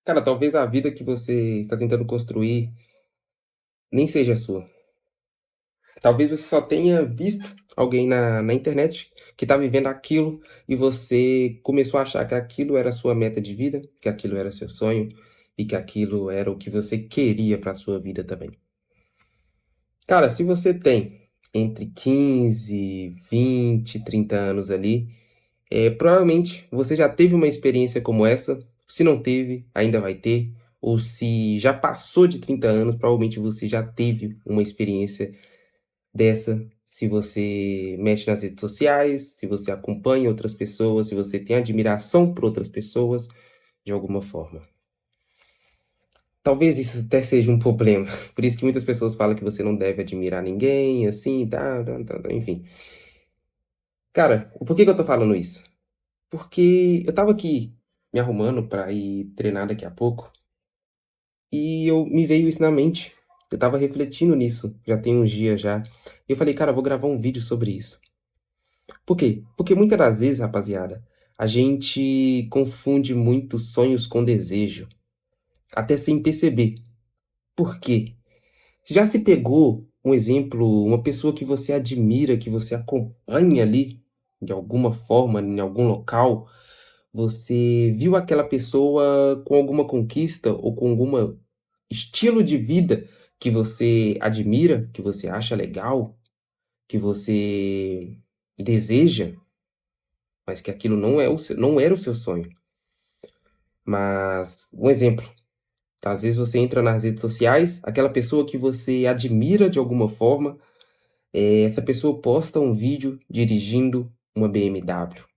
Cara, talvez a vida que você está tentando construir nem seja sua. Talvez você só tenha visto alguém na internet que está vivendo aquilo e você começou a achar que aquilo era a sua meta de vida, que aquilo era seu sonho e que aquilo era o que você queria para a sua vida também. Cara, se você tem entre 15, 20, 30 anos ali, provavelmente você já teve uma experiência como essa. Se não teve, ainda vai ter. Ou se já passou de 30 anos, provavelmente você já teve uma experiência dessa. Se você mexe nas redes sociais, se você acompanha outras pessoas, se você tem admiração por outras pessoas, de alguma forma. Talvez isso até seja um problema. Por isso que muitas pessoas falam que você não deve admirar ninguém, assim, enfim. Cara, por que que eu tô falando isso? Porque eu tava aqui me arrumando pra ir treinar daqui a pouco e me veio isso na mente. Eu tava refletindo nisso, já tem uns dias já. E eu falei, cara, eu vou gravar um vídeo sobre isso. Por quê? Porque muitas das vezes, rapaziada, a gente confunde muito sonhos com desejo, até sem perceber. Por quê? Já se pegou um exemplo, uma pessoa que você admira, que você acompanha ali, de alguma forma, em algum local, você viu aquela pessoa com alguma conquista ou com algum estilo de vida que você admira, que você acha legal, que você deseja, mas que aquilo não era o seu sonho. Mas, um exemplo, às vezes você entra nas redes sociais, aquela pessoa que você admira de alguma forma, essa pessoa posta um vídeo dirigindo uma BMW.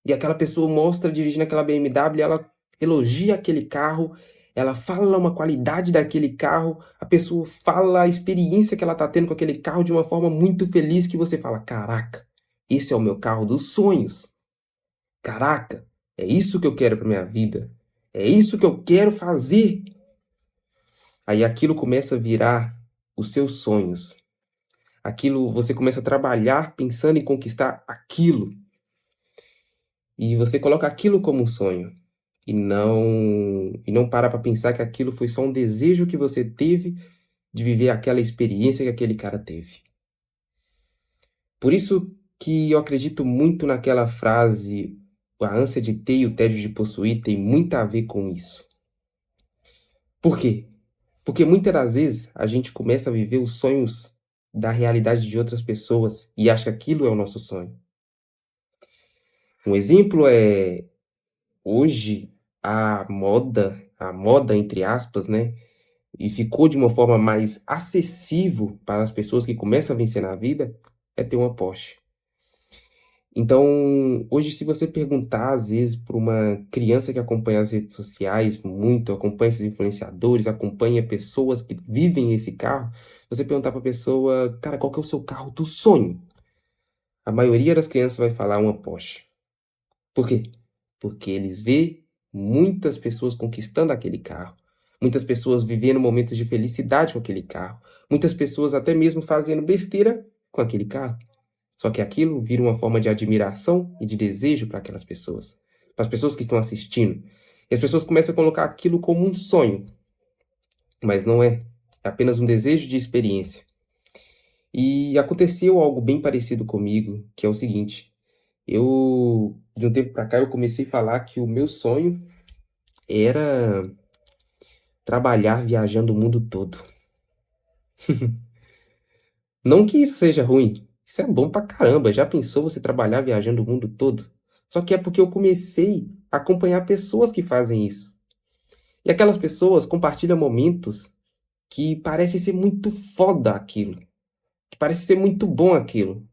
E aquela pessoa mostra dirigindo aquela BMW, ela elogia aquele carro, ela fala uma qualidade daquele carro, a pessoa fala a experiência que ela tá tendo com aquele carro de uma forma muito feliz que você fala: "Caraca, esse é o meu carro dos sonhos. Caraca, é isso que eu quero para minha vida. É isso que eu quero fazer". Aí aquilo começa a virar os seus sonhos. Aquilo, você começa a trabalhar pensando em conquistar aquilo. E você coloca aquilo como um sonho. E não para pensar que aquilo foi só um desejo que você teve de viver aquela experiência que aquele cara teve. Por isso que eu acredito muito naquela frase: "A ânsia de ter e o tédio de possuir" tem muito a ver com isso. Por quê? Porque muitas das vezes a gente começa a viver os sonhos da realidade de outras pessoas e acha que aquilo é o nosso sonho. Um exemplo é hoje a moda entre aspas, né, e ficou de uma forma mais acessível para as pessoas que começam a vencer na vida, é ter uma Porsche. Então, hoje se você perguntar às vezes para uma criança que acompanha as redes sociais muito, acompanha esses influenciadores, acompanha pessoas que vivem esse carro, você perguntar para a pessoa: "Cara, qual que é o seu carro do sonho?", a maioria das crianças vai falar uma Porsche. Por quê? Porque eles vê muitas pessoas conquistando aquele carro, muitas pessoas vivendo momentos de felicidade com aquele carro, muitas pessoas até mesmo fazendo besteira com aquele carro. Só que aquilo vira uma forma de admiração e de desejo para aquelas pessoas, para as pessoas que estão assistindo. E as pessoas começam a colocar aquilo como um sonho, mas não é. É apenas um desejo de experiência. E aconteceu algo bem parecido comigo, que é o seguinte: de um tempo para cá, eu comecei a falar que o meu sonho era trabalhar viajando o mundo todo. Não que isso seja ruim, isso é bom pra caramba. Já pensou você trabalhar viajando o mundo todo? Só que é porque eu comecei a acompanhar pessoas que fazem isso. E aquelas pessoas compartilham momentos que parece ser muito foda aquilo, que parece ser muito bom aquilo.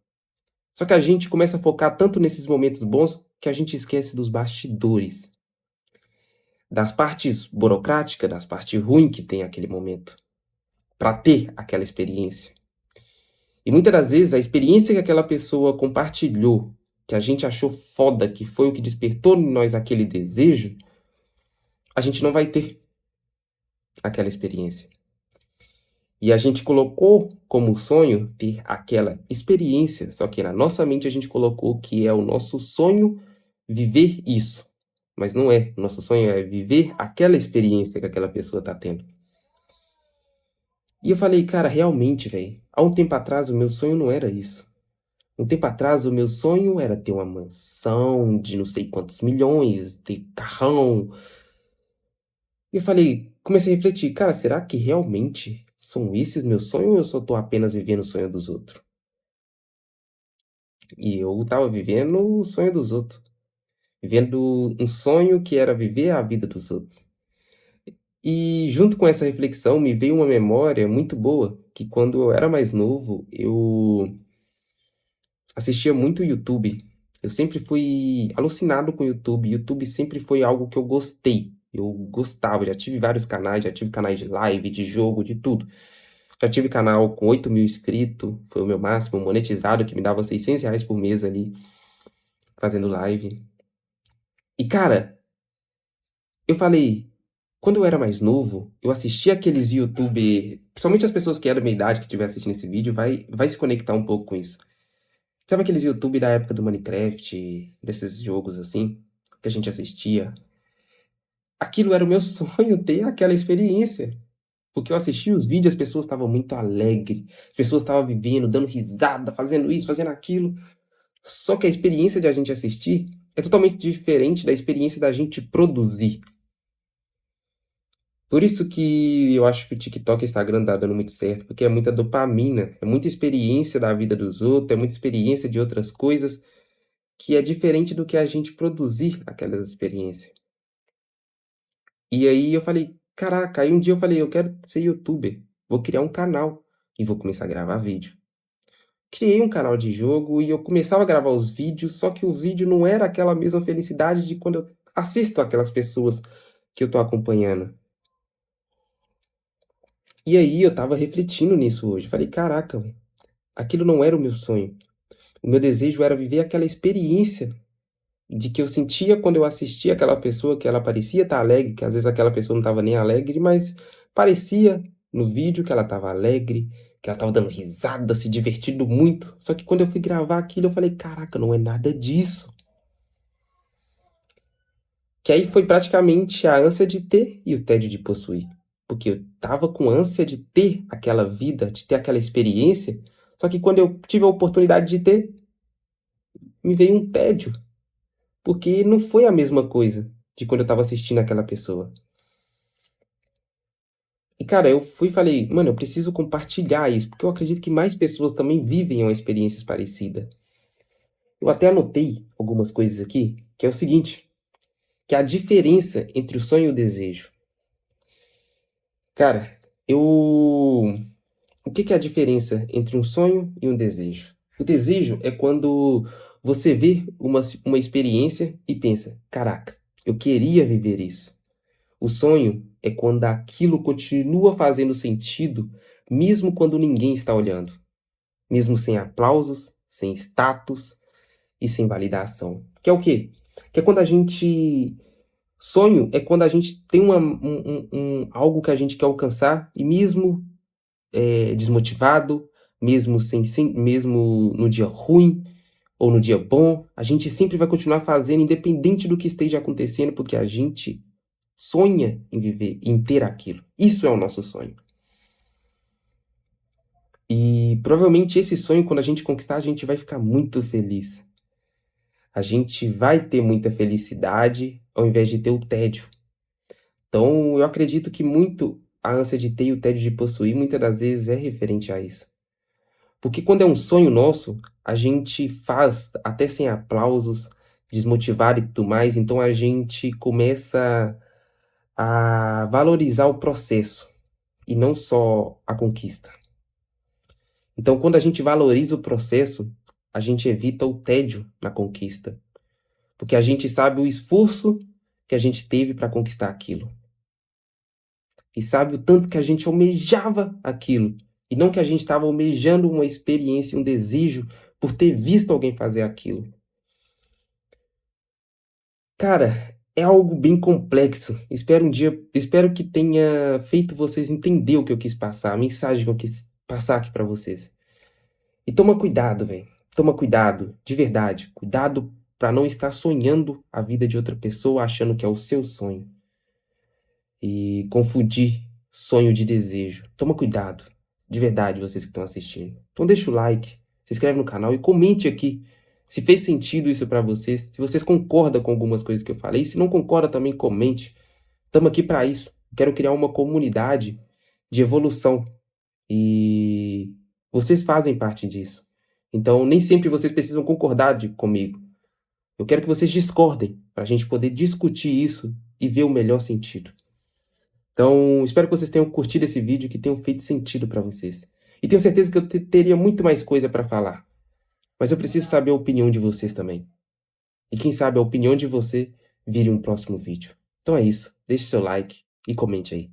Só que a gente começa a focar tanto nesses momentos bons que a gente esquece dos bastidores, das partes burocráticas, das partes ruins que tem aquele momento, para ter aquela experiência. E muitas das vezes a experiência que aquela pessoa compartilhou, que a gente achou foda, que foi o que despertou em nós aquele desejo, a gente não vai ter aquela experiência. E a gente colocou como sonho ter aquela experiência, só que na nossa mente a gente colocou que é o nosso sonho viver isso. mas não é. Nosso sonho é viver aquela experiência que aquela pessoa tá tendo. E eu falei, cara, realmente, velho, há um tempo atrás o meu sonho não era isso. Um tempo atrás o meu sonho era ter uma mansão de não sei quantos milhões, ter carrão. E eu falei, comecei a refletir, cara, será que realmente são esses meus sonhos ou eu só tô apenas vivendo o sonho dos outros? E eu tava vivendo o sonho dos outros. Vivendo um sonho que era viver a vida dos outros. E junto com essa reflexão me veio uma memória muito boa, que quando eu era mais novo, eu assistia muito YouTube. Eu sempre fui alucinado com YouTube. YouTube sempre foi algo que eu gostei. Eu gostava, já tive vários canais, já tive canais de live, de jogo, de tudo. Já tive canal com 8 mil inscritos, foi o meu máximo, monetizado, que me dava R$ 600 por mês ali, fazendo live. E cara, eu falei, quando eu era mais novo, eu assistia aqueles YouTube, principalmente as pessoas que eram da minha idade, que estiver assistindo esse vídeo, vai se conectar um pouco com isso. Sabe aqueles YouTube da época do Minecraft, desses jogos assim, que a gente assistia? Aquilo era o meu sonho, ter aquela experiência. Porque eu assistia os vídeos, as pessoas estavam muito alegres, as pessoas estavam vivendo, dando risada, fazendo isso, fazendo aquilo. Só que a experiência de a gente assistir é totalmente diferente da experiência da gente produzir. Por isso que eu acho que o TikTok e o Instagram tá dando muito certo, porque é muita dopamina, é muita experiência da vida dos outros, é muita experiência de outras coisas, que é diferente do que a gente produzir aquelas experiências. E aí eu falei, caraca, aí um dia eu falei, eu quero ser youtuber, vou criar um canal e vou começar a gravar vídeo. Criei um canal de jogo e eu começava a gravar os vídeos, só que o vídeo não era aquela mesma felicidade de quando eu assisto aquelas pessoas que eu tô acompanhando. E aí eu tava refletindo nisso hoje. Falei, caraca, velho, aquilo não era o meu sonho. O meu desejo era viver aquela experiência de que eu sentia quando eu assistia aquela pessoa que ela parecia estar alegre, que às vezes aquela pessoa não estava nem alegre, mas parecia no vídeo que ela estava alegre, que ela estava dando risada, se divertindo muito. Só que quando eu fui gravar aquilo, eu falei, caraca, não é nada disso. Que aí foi praticamente a ânsia de ter e o tédio de possuir. Porque eu tava com ânsia de ter aquela vida, de ter aquela experiência, só que quando eu tive a oportunidade de ter, me veio um tédio, porque não foi a mesma coisa de quando eu tava assistindo aquela pessoa. E cara, eu fui e falei, mano, eu preciso compartilhar isso, porque eu acredito que mais pessoas também vivem uma experiência parecida. Eu até anotei algumas coisas aqui, que é o seguinte, que é a diferença entre o sonho e o desejo. Cara, o que que é a diferença entre um sonho e um desejo? O desejo é quando você vê uma experiência e pensa, caraca, eu queria viver isso. O sonho é quando aquilo continua fazendo sentido, mesmo quando ninguém está olhando, mesmo sem aplausos, sem status e sem validação. Que é o quê? Que é quando a gente. Sonho é quando a gente tem algo que a gente quer alcançar e mesmo desmotivado, mesmo no dia ruim ou no dia bom, a gente sempre vai continuar fazendo, independente do que esteja acontecendo, porque a gente sonha em viver, em ter aquilo. Isso é o nosso sonho. E provavelmente esse sonho, quando a gente conquistar, a gente vai ficar muito feliz. A gente vai ter muita felicidade ao invés de ter o tédio. Então, eu acredito que muito a ânsia de ter e o tédio de possuir, muitas das vezes é referente a isso. Porque quando é um sonho nosso, a gente faz até sem aplausos, desmotivado e tudo mais, então a gente começa a valorizar o processo e não só a conquista. Então, quando a gente valoriza o processo, a gente evita o tédio na conquista, porque a gente sabe o esforço que a gente teve para conquistar aquilo e sabe o tanto que a gente almejava aquilo e não que a gente estava almejando uma experiência, um desejo por ter visto alguém fazer aquilo. Cara, é algo bem complexo. Espero que tenha feito vocês entender o que eu quis passar, a mensagem que eu quis passar aqui para vocês. E toma cuidado, velho. Toma cuidado, de verdade. Cuidado para não estar sonhando a vida de outra pessoa achando que é o seu sonho e confundir sonho de desejo. Toma cuidado, de verdade, vocês que estão assistindo. Então deixa o like, se inscreve no canal e comente aqui se fez sentido isso para vocês, se vocês concordam com algumas coisas que eu falei. Se não concorda, também comente. Estamos aqui para isso. Quero criar uma comunidade de evolução e vocês fazem parte disso. Então, nem sempre vocês precisam concordar comigo. Eu quero que vocês discordem, para a gente poder discutir isso e ver o melhor sentido. Então, espero que vocês tenham curtido esse vídeo, que tenham feito sentido para vocês. E tenho certeza que eu teria muito mais coisa para falar. Mas eu preciso saber a opinião de vocês também. E quem sabe a opinião de você vire um próximo vídeo. Então é isso. Deixe seu like e comente aí.